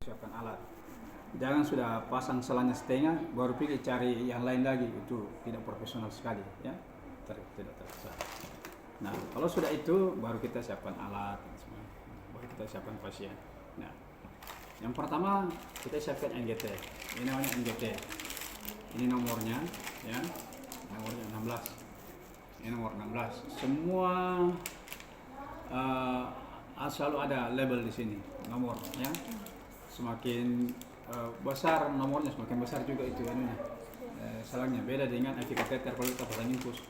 Siapkan alat. Jangan sudah pasang selanya setengah baru pergi cari yang lain lagi, itu tidak profesional sekali ya. Tidak terasa. Nah, kalau sudah itu baru kita siapkan alat, baru kita siapkan pasien. Nah, yang pertama kita siapkan NGT. Ini namanya NGT. Ini nomornya ya. Nomornya 16. Ini nomor 16. Semua selalu ada label di sini nomor ya. Semakin besar nomornya, semakin besar juga itu ininya, selangnya. Beda dengan IV kateter kalau kita pasang infus.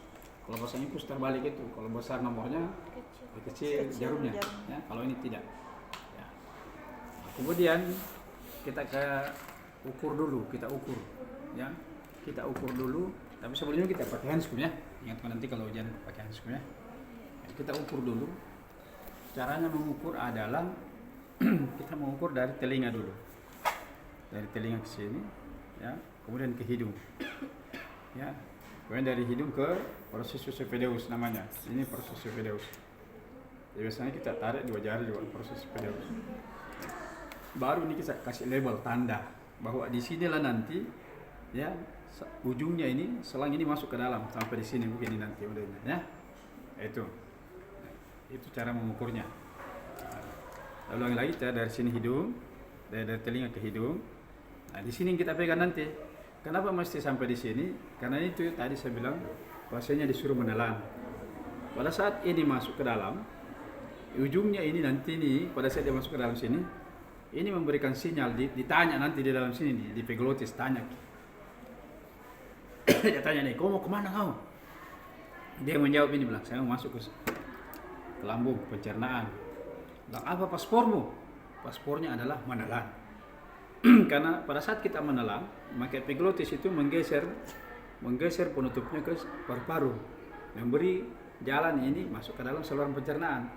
Kalau pasang infus terbalik itu, kalau besar nomornya kecil jarumnya ya. Kalau ini tidak ya. Kemudian kita ukur dulu, kita ukur ya, kita ukur dulu. Tapi sebelumnya kita pakai handscoon ya, ingatkan nanti kalau hujan pakai handscoon ya. Kita ukur dulu. Caranya mengukur adalah kita mengukur dari telinga dulu, dari telinga ke sini ya, kemudian ke hidung ya, kemudian dari hidung ke processus esophageus namanya. Ini processus esophageus. Biasanya kita tarik 2 jari juga processus esophageus. Baru ini kita kasih label tanda bahwa di sinilah nanti ya, ujungnya ini selang ini masuk ke dalam sampai di sini begini nanti udahnya ya. Itu cara mengukurnya. Lalu ulangi lagi, kita dari sini hidung, dari telinga ke hidung. Nah, di sini kita pegang nanti. Kenapa mesti sampai di sini? Karena itu tadi saya bilang pasiennya disuruh menelan. Pada saat ini masuk ke dalam, ujungnya ini nanti nih, pada saat dia masuk ke dalam sini, ini memberikan sinyal, ditanya nanti di dalam sini di epiglottis tanya. Dia tanya nih, kau mau kemana kau? Dia menjawab ini, bilang saya mau masuk ke lambung pencernaan. Bilang, apa paspormu? Paspornya adalah menelan. Karena pada saat kita menelan, maka epiglottis itu menggeser penutupnya ke paru-paru, memberi jalan ini masuk ke dalam saluran pencernaan.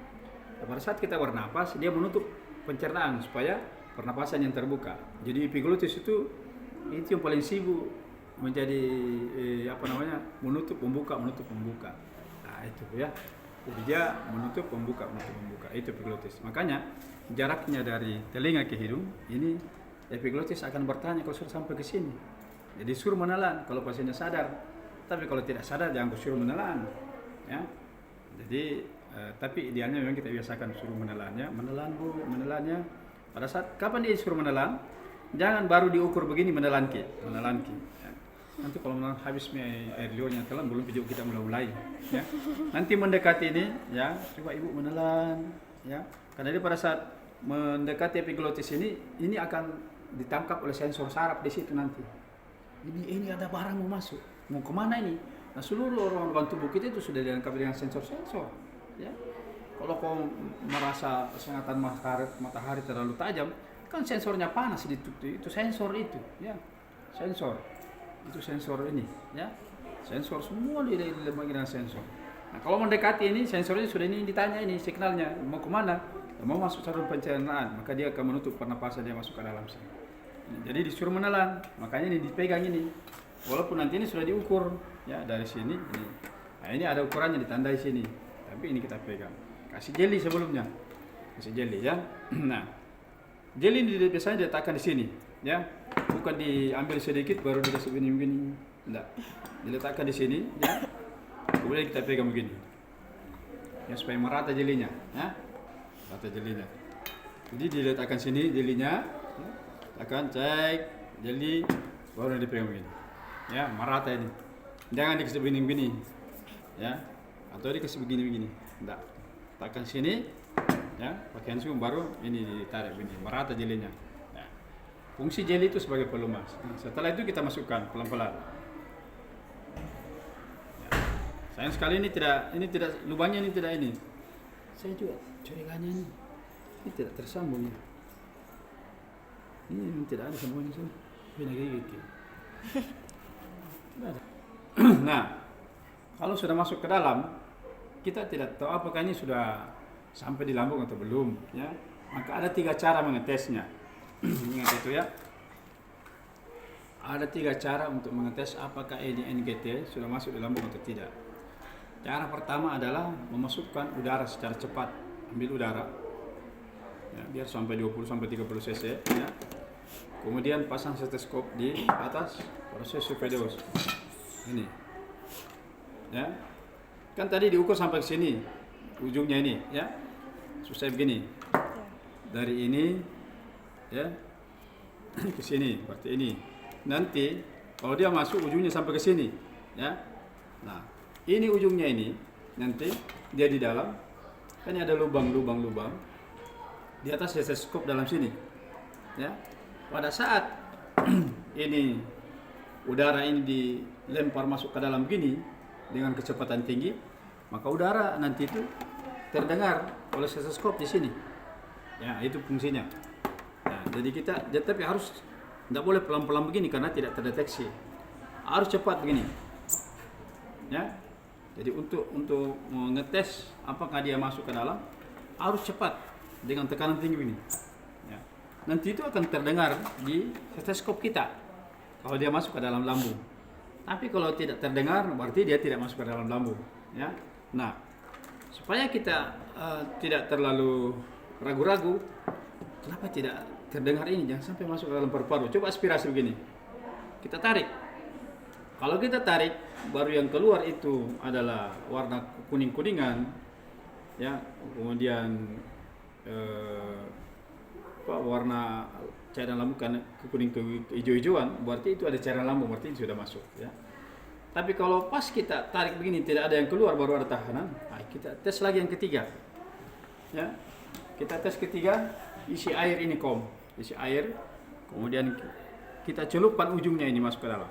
Pada saat kita bernapas, dia menutup pencernaan supaya pernapasan yang terbuka. Jadi epiglottis itu yang paling sibuk menjadi menutup membuka. Nah itu ya. Jadi dia menutup membuka. Itu epiglottis. Makanya jaraknya dari telinga ke hidung ini epiglottis akan bertanya kalau sudah sampai ke sini. Jadi suruh menelan kalau pasiennya sadar. Tapi kalau tidak sadar jangan suruh menelan. Ya. Jadi tapi idealnya memang kita biasakan suruh menelannya. Menelan Bu, menelannya. Pada saat kapan dia suruh menelan? Jangan baru diukur begini menelan ki. Ya. Nanti kalau habis air liurnya telan belum video kita mulai ya. Nanti mendekati ini ya, coba Ibu menelan ya. Karena dia pada saat mendekati epiglottis ini akan ditangkap oleh sensor saraf di situ nanti. Ini ada barang mau masuk. Mau kemana ini? Nah, seluruh organ tubuh kita itu sudah dilengkapi dengan sensor-sensor ya. Kalau kau merasa sengatan matahari terlalu tajam, kan sensornya panas itu sensor itu ya. Itu sensor ini ya, sensor semua di bagian sensor. Nah, kalau mendekati ini sensornya sudah ini ditanya ini signalnya mau kemana, mau masuk saluran pencernaan, maka dia akan menutup pernapasan dia masuk ke dalam sini. Jadi disuruh menelan, makanya ini dipegang ini, walaupun nanti ini sudah diukur ya dari sini ini. Nah, ini ada ukurannya ditandai sini, tapi ini kita pegang. Kasih jeli sebelumnya, kasih jeli ya. Nah, jeli ini biasanya diletakkan di sini ya. Bukan diambil sedikit baru dikasih begini. Enggak. Diletakkan di sini ya. Kemudian kita pegang begini. Ya supaya merata jelinya, ya. Rata jelinya. Jadi diletakkan sini jelinya. Ya. Akan cek jeli baru dipegang begini. Ya, merata ini. Jangan dikasih begini. Ya. Atau dikasih begini. Enggak. Letakkan sini ya, pakai handscoon baru ini ditarik begini, merata jelinya. Fungsi jeli itu sebagai pelumas. Setelah itu kita masukkan pelan-pelan. Ya. Sayang sekali ini tidak lubangnya ini tidak ini. Saya juga curiganya ini tidak tersambung ya. Ini tidak ada sambungan sini. Bina gigi. Nah, kalau sudah masuk ke dalam, kita tidak tahu apakah ini sudah sampai di lambung atau belum. Ya, maka ada 3 cara mengetesnya. Ingat itu ya. Ada 3 cara untuk mengetes apakah ini NGT sudah masuk di lambung atau tidak. Cara pertama adalah memasukkan udara secara cepat, ambil udara. ya, biar sampai 20 sampai 30 cc ya. Kemudian pasang stetoskop di atas proses supedos ini ya, kan tadi diukur sampai ke sini ujungnya ini ya, susah begini dari ini ya ke sini, berarti ini nanti kalau dia masuk ujungnya sampai ke sini ya, nah ini ujungnya ini nanti dia di dalam kan ada lubang di atas stetoskop dalam sini ya. Pada saat ini udara ini dilempar masuk ke dalam gini dengan kecepatan tinggi, maka udara nanti itu terdengar oleh stetoskop di sini ya, itu fungsinya. Nah, jadi kita tapi harus tidak boleh pelan-pelan begini karena tidak terdeteksi, harus cepat begini ya. Jadi untuk mengetes apakah dia masuk ke dalam harus cepat dengan tekanan tinggi ini ya. Nanti itu akan terdengar di stetoskop kita kalau dia masuk ke dalam lambung. Tapi kalau tidak terdengar berarti dia tidak masuk ke dalam lambung ya. Nah, supaya kita tidak terlalu ragu-ragu, kenapa tidak terdengar ini, jangan sampai masuk ke dalam paru-paru. Coba aspirasi begini, kita tarik. Kalau kita tarik, baru yang keluar itu adalah warna kuning-kuningan ya, kemudian warna cairan lambung kan kuning ke hijau-hijauan, berarti itu ada cairan lambung, berarti itu sudah masuk ya. Tapi kalau pas kita tarik begini tidak ada yang keluar, baru ada tahanan, nah, kita tes lagi yang ketiga ya. Kita tes ketiga, isi air ini isi air, kemudian kita celupkan ujungnya ini masuk ke dalam.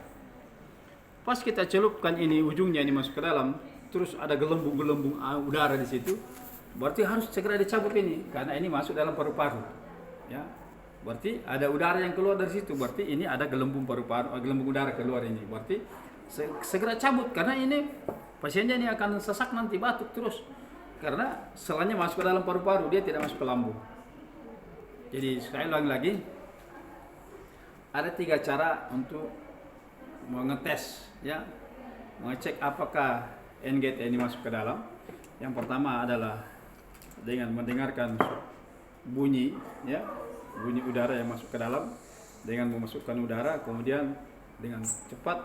Pas kita celupkan ini ujungnya ini masuk ke dalam, terus ada gelembung-gelembung udara di situ, berarti harus segera dicabut ini karena ini masuk dalam paru-paru ya. Berarti ada udara yang keluar dari situ, berarti ini ada gelembung paru-paru, gelembung udara keluar ini, berarti segera cabut karena ini pasiennya ini akan sesak nanti, batuk terus karena selanya masuk ke dalam paru-paru, dia tidak masuk ke lambung. Jadi sekali lagi ada 3 cara untuk mengetes ya, mengecek apakah NGT ini masuk ke dalam. Yang pertama adalah dengan mendengarkan bunyi ya, bunyi udara yang masuk ke dalam, dengan memasukkan udara kemudian dengan cepat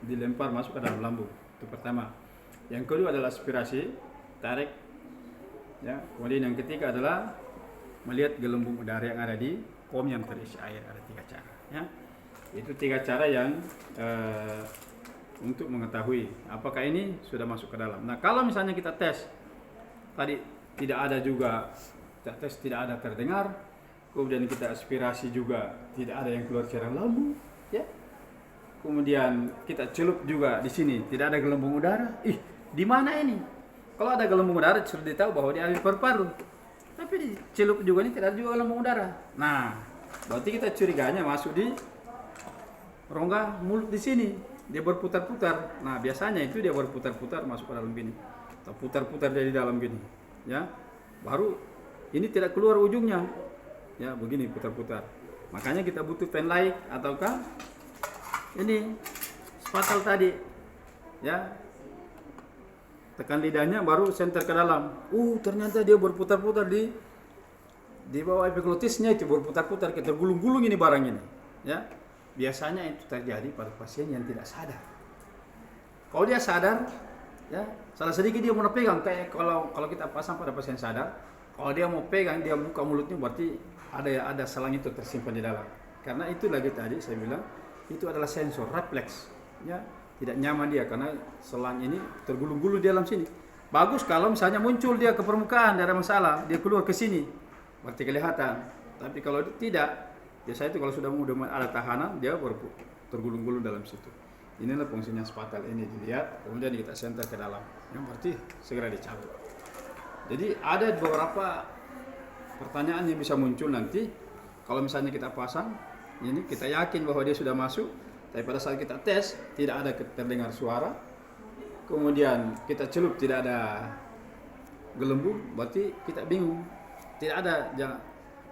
dilempar masuk ke dalam lambung. Itu pertama. Yang kedua adalah aspirasi, tarik ya. Kemudian yang ketiga adalah melihat gelembung udara yang ada di kom yang terisi air. Ada 3 cara ya. Itu 3 cara yang untuk mengetahui apakah ini sudah masuk ke dalam. Nah, kalau misalnya kita tes tadi tidak ada juga, kita tes tidak ada terdengar, kemudian kita aspirasi juga tidak ada yang keluar cairan lambung ya. Kemudian kita celup juga di sini tidak ada gelembung udara. Di mana ini? Kalau ada gelembung udara sudah ditahu bahwa dia ada di paru-paru. Tapi di celup juga ini tidak ada juga gelembung udara. Nah, berarti kita curiganya masuk di rongga mulut di sini, dia berputar-putar. Nah, biasanya itu dia berputar-putar masuk ke dalam gini, atau putar-putar dari dalam gini, ya. Baru ini tidak keluar ujungnya, ya begini putar-putar. Makanya kita butuh pen light ataukah ini spatel tadi, ya. Tekan lidahnya baru senter ke dalam. Ternyata dia berputar-putar di bawah epiglotisnya, itu berputar-putar, kita gulung-gulung ini barang ini, ya. Biasanya itu terjadi pada pasien yang tidak sadar. Kalau dia sadar, ya salah sedikit dia mau pegang, kayak kalau kita pasang pada pasien sadar, kalau dia mau pegang, dia buka mulutnya, berarti ada selang itu tersimpan di dalam. Karena itu lagi tadi saya bilang itu adalah sensor refleks, ya tidak nyaman dia karena selang ini tergulung-gulung di dalam sini. Bagus kalau misalnya muncul dia ke permukaan, tidak ada masalah, dia keluar ke sini, berarti kelihatan. Tapi kalau tidak, biasanya itu kalau sudah ada tahanan, dia tergulung-gulung dalam situ. Inilah fungsinya spatel ini, dilihat, kemudian kita senter ke dalam, yang berarti segera dicabut. Jadi ada beberapa pertanyaan yang bisa muncul nanti, kalau misalnya kita pasang, ini kita yakin bahwa dia sudah masuk, tapi pada saat kita tes, tidak ada terdengar suara, kemudian kita celup tidak ada gelembung, berarti kita bingung, tidak ada,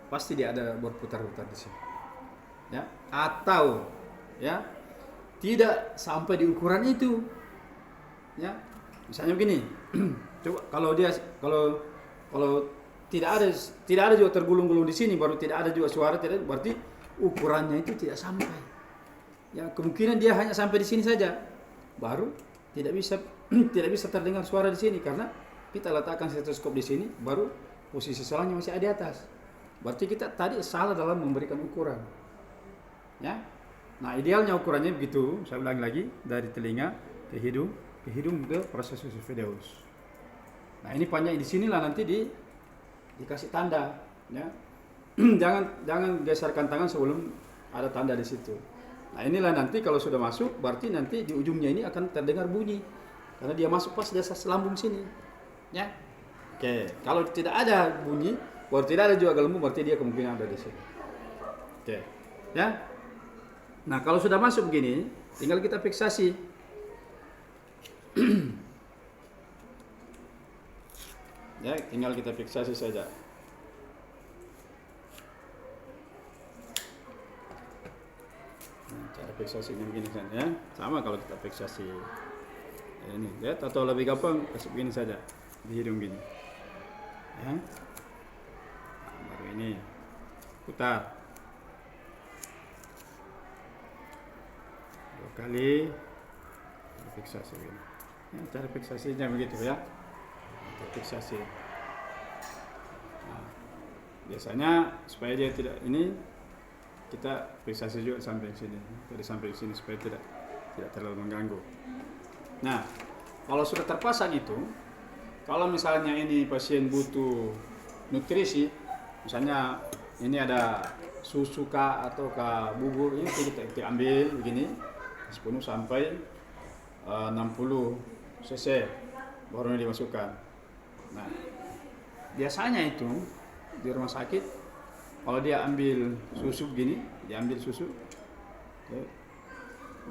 pasti dia ada berputar-putar di sini, ya. Atau ya tidak sampai di ukuran itu, ya. Misalnya begini, coba kalau tidak ada juga tergulung-gulung di sini, baru tidak ada juga suara, tidak, berarti ukurannya itu tidak sampai. Ya, kemungkinan dia hanya sampai di sini saja, baru tidak bisa tidak bisa terdengar suara di sini karena kita letakkan stetoskop di sini, baru posisi salangnya masih ada di atas. Berarti kita tadi salah dalam memberikan ukuran. Ya. Nah, idealnya ukurannya begitu, saya ulangi lagi, dari telinga ke hidung ke proses esophagus. Nah, ini panjang di sinilah nanti dikasih tanda, ya. jangan geserkan tangan sebelum ada tanda di situ. Nah, inilah nanti kalau sudah masuk, berarti nanti di ujungnya ini akan terdengar bunyi karena dia masuk pas di atas lambung sini, ya. Oke, kalau tidak ada bunyi, baru tidak ada juga gelembung, berarti dia kemungkinan ada di sini. Oke, ya. Nah, kalau sudah masuk begini, tinggal kita fiksasi. Ya, tinggal kita fiksasi saja. Nah, cara fiksasinya begini kan, ya. Sama kalau kita fiksasi ini, lihat, atau lebih gampang kasih begini saja di hidung gini. Ya. Nah, baru ini putar 2 kali, fiksasi begini. Ya, cara fiksasinya begitu, ya. Fiksasi. Nah, biasanya supaya dia tidak ini, kita fiksasi juga sampai sini, dari sampai sini supaya tidak terlalu mengganggu. Nah, kalau sudah terpasang itu, kalau misalnya ini pasien butuh nutrisi, misalnya ini ada susu kah atau bubur, ini kita ambil begini, sepenuh sampai 60 cc baru dimasukkan. Nah, biasanya itu di rumah sakit kalau dia ambil susu begini, diambil susu, okay,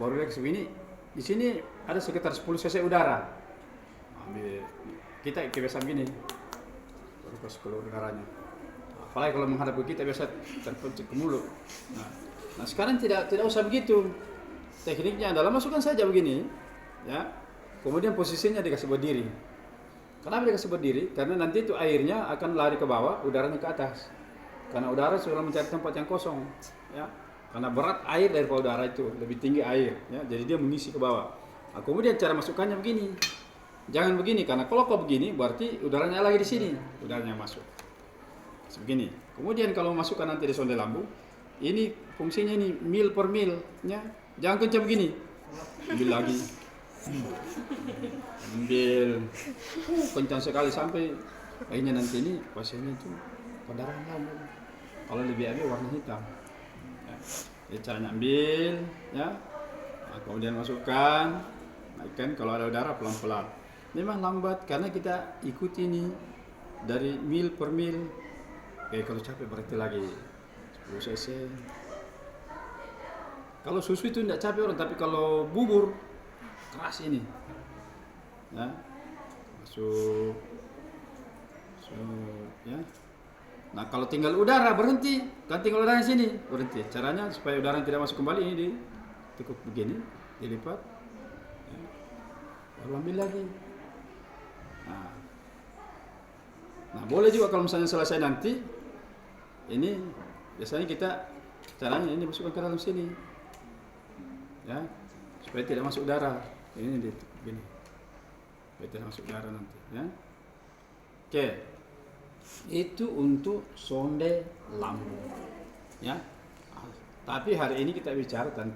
baru dia ke sini. Di sini ada sekitar 10 cc udara. Ambil, kita biasa begini, baru kasih keluar udaranya. Apalagi kalau menghadap ke kita biasa terpencet ke mulut. Nah, sekarang tidak usah begitu. Tekniknya adalah masukkan saja begini, ya. Kemudian posisinya dikasih berdiri. Kenapa dikasih berdiri? Karena nanti itu airnya akan lari ke bawah, udaranya ke atas. Karena udara sudah mencari tempat yang kosong, ya. Karena berat air daripada udara itu, lebih tinggi air, ya. Jadi dia mengisi ke bawah. Nah, kemudian cara masukkannya begini. Jangan begini, karena kalau kau begini berarti udaranya lagi di sini, udaranya masuk. Begini. Kemudian kalau masukkan nanti di sonde lambung, ini fungsinya ini mil per mil, ya. Jangan kencang begini. Ambil lagi. Ambil kencang sekali sampai akhirnya nanti ini pasiennya itu pendarahan lambung. Kalau lebih habis warna hitam. Ya, caranya ambil, ya. Nah, kemudian masukkan, naikkan kalau ada udara pelan-pelan. Memang lambat karena kita ikut ini dari mil per mil. Oke, kalau capek berarti lagi 10 cc. Kalau susu itu tidak capek orang, tapi kalau bubur keras ini, ya, masuk, ya. Nah, kalau tinggal udara berhenti, kan tinggal udara di sini berhenti. Caranya supaya udara tidak masuk kembali, ini ditekuk begini, dilipat, ya. Lalu ambil lagi. Nah, boleh juga kalau misalnya selesai nanti, ini biasanya kita caranya ini masukkan ke dalam sini, ya, supaya tidak masuk udara. Ini begini, supaya tidak masuk udara nanti, ya. Oke, itu untuk sonde lambung, ya. Tapi hari ini kita bicara tentang